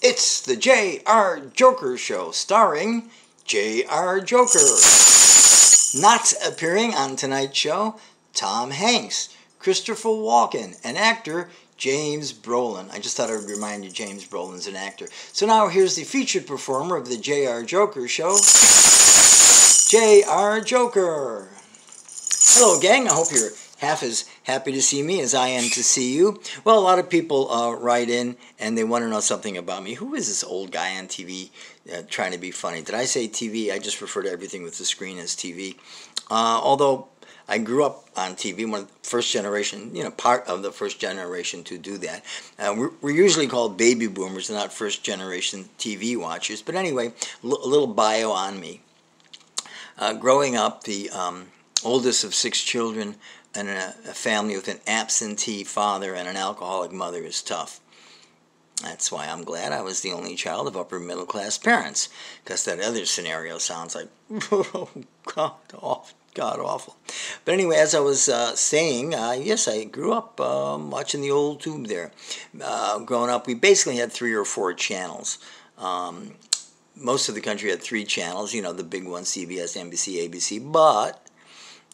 It's the J.R.Joker Show, starring J.R.Joker. Not appearing on tonight's show, Tom Hanks, Christopher Walken, and actor James Brolin. I just thought I would remind you James Brolin's an actor. So now here's the featured performer of the J.R.Joker Show, J.R.Joker. Hello, gang. I hope you're half as happy to see me as I am to see you. Well, a lot of people write in and they want to know something about me. Who is this old guy on TV trying to be funny? Did I say TV? I just refer to everything with the screen as TV. Although I grew up on TV, one of the first generation, part of the first generation to do that. We're usually called baby boomers, not first generation TV watchers. But anyway, a little bio on me. Growing up, the oldest of 6 children, and a family with an absentee father and an alcoholic mother is tough. That's why I'm glad I was the only child of upper middle class parents, because that other scenario sounds like, oh, God awful. But anyway, as I was saying, yes, I grew up watching the old tube there. Growing up, we basically had 3 or 4 channels. Most of the country had 3 channels, the big ones, CBS, NBC, ABC, but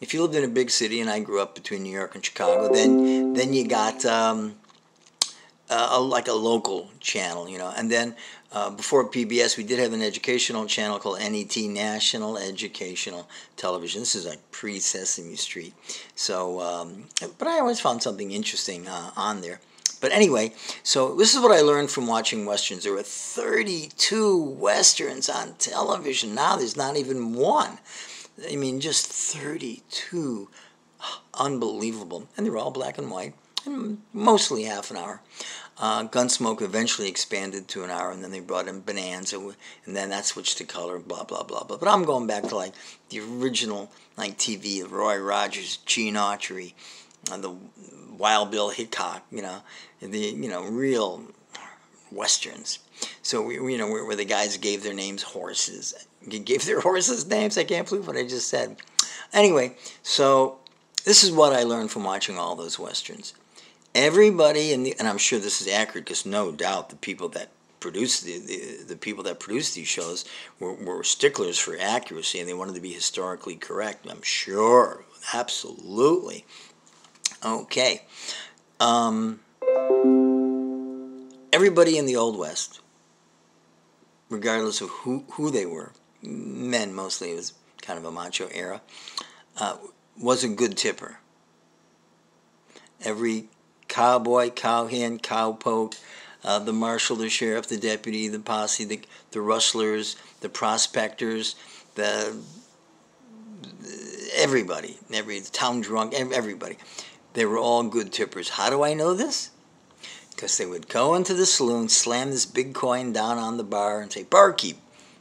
if you lived in a big city, and I grew up between New York and Chicago, then you got like a local channel, And then before PBS, we did have an educational channel called NET, National Educational Television. This is like pre-Sesame Street. So, but I always found something interesting on there. But anyway, so this is what I learned from watching Westerns. There were 32 Westerns on television. Now there's not even one. I mean, just 32. Unbelievable. And they were all black and white, and mostly half an hour. Gunsmoke eventually expanded to an hour, and then they brought in Bonanza, and then that switched to color, blah, blah, blah, blah. But I'm going back to, like, the original, like, TV, Roy Rogers, Gene Autry, the Wild Bill Hickok, the, real Westerns. So, where the guys gave their names horses. Gave their horses names? I can't believe what I just said. Anyway, so this is what I learned from watching all those Westerns. Everybody and I'm sure this is accurate because no doubt the people that produced the people that produced these shows were sticklers for accuracy, and they wanted to be historically correct. I'm sure, absolutely. Okay. Everybody in the Old West, regardless of who they were, men mostly, it was kind of a macho era, was a good tipper. Every cowboy, cowhand, cowpoke, the marshal, the sheriff, the deputy, the posse, the rustlers, the prospectors, everybody, the town drunk, everybody. They were all good tippers. How do I know this? Because they would go into the saloon, slam this big coin down on the bar, and say, "Barkeep,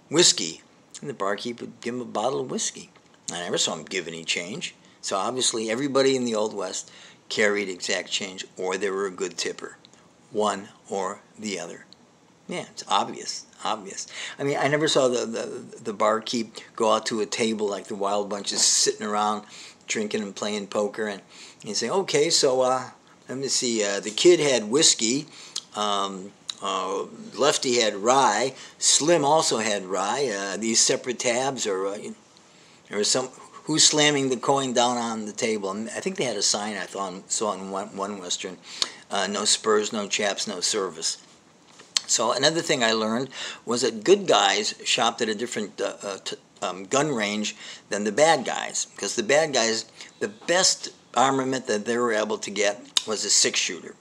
whiskey." And the barkeep would give him a bottle of whiskey. I never saw him give any change. So obviously everybody in the Old West carried exact change, or they were a good tipper. One or the other. Yeah, it's obvious. I mean, I never saw the barkeep go out to a table like the Wild Bunches, sitting around drinking and playing poker, and he'd say, "Okay, so let me see, the kid had whiskey, Lefty had rye, Slim also had rye, these separate tabs, or there was some, who's slamming the coin down on the table?" And I think they had a sign I saw in one Western, "No spurs, no chaps, no service." So another thing I learned was that good guys shopped at a different gun range than the bad guys, because the bad guys, the best armament that they were able to get was a 6-shooter,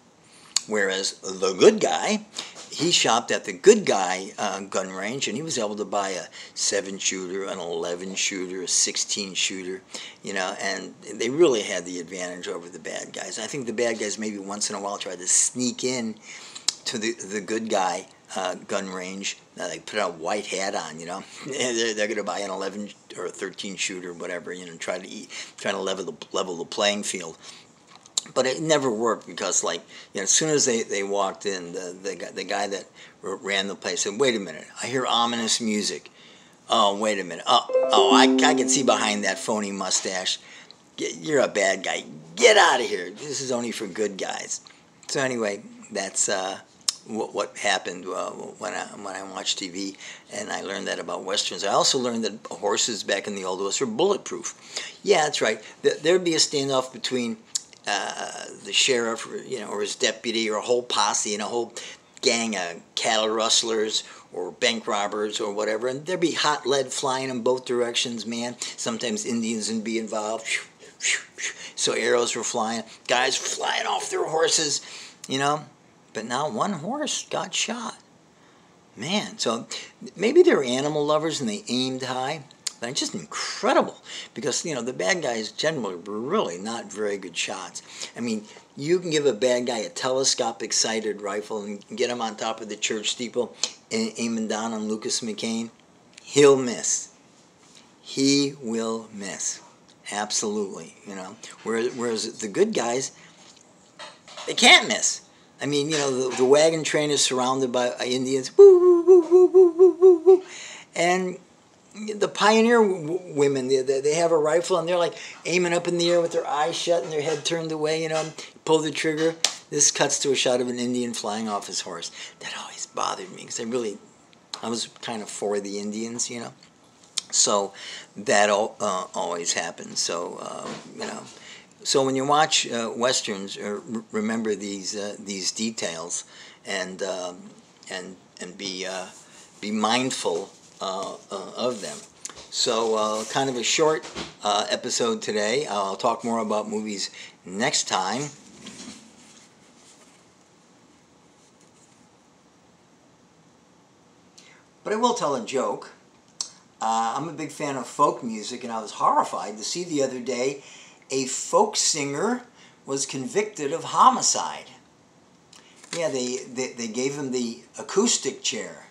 whereas the good guy, he shopped at the good guy gun range, and he was able to buy a 7-shooter, an 11-shooter, a 16-shooter, and they really had the advantage over the bad guys. I think the bad guys maybe once in a while tried to sneak in to the good guy gun range. Now they put a white hat on, they're going to buy an 11 or a 13-shooter, whatever, trying to level the playing field. But it never worked because, as soon as they walked in, the guy that ran the place said, "Wait a minute, I hear ominous music. Oh, wait a minute. I can see behind that phony mustache. You're a bad guy. Get out of here. This is only for good guys." So anyway, that's what happened when I watched TV, and I learned that about westerns. I also learned that horses back in the Old West were bulletproof. Yeah, that's right. There'd be a standoff between the sheriff, or his deputy, or a whole posse, and a whole gang of cattle rustlers or bank robbers or whatever, and there'd be hot lead flying in both directions, man. Sometimes Indians would be involved. So arrows were flying, guys flying off their horses, But now one horse got shot. Man, so maybe they're animal lovers and they aimed high. But it's just incredible because, the bad guys generally were really not very good shots. I mean, you can give a bad guy a telescopic sighted rifle and get him on top of the church steeple and aim him down on Lucas McCain. He'll miss. He will miss. Absolutely, Whereas the good guys, they can't miss. I mean, the wagon train is surrounded by Indians. Woo, woo, woo, woo, woo, woo, woo, woo. And the pioneer women, they have a rifle and they're like aiming up in the air with their eyes shut and their head turned away, pull the trigger. This cuts to a shot of an Indian flying off his horse. That always bothered me because I was kind of for the Indians, So that always happens. So, So when you watch westerns, remember these details, and be mindful of them. So kind of a short episode today. I'll talk more about movies next time. But I will tell a joke. I'm a big fan of folk music, and I was horrified to see the other day a folk singer was convicted of homicide. Yeah, they gave him the acoustic chair.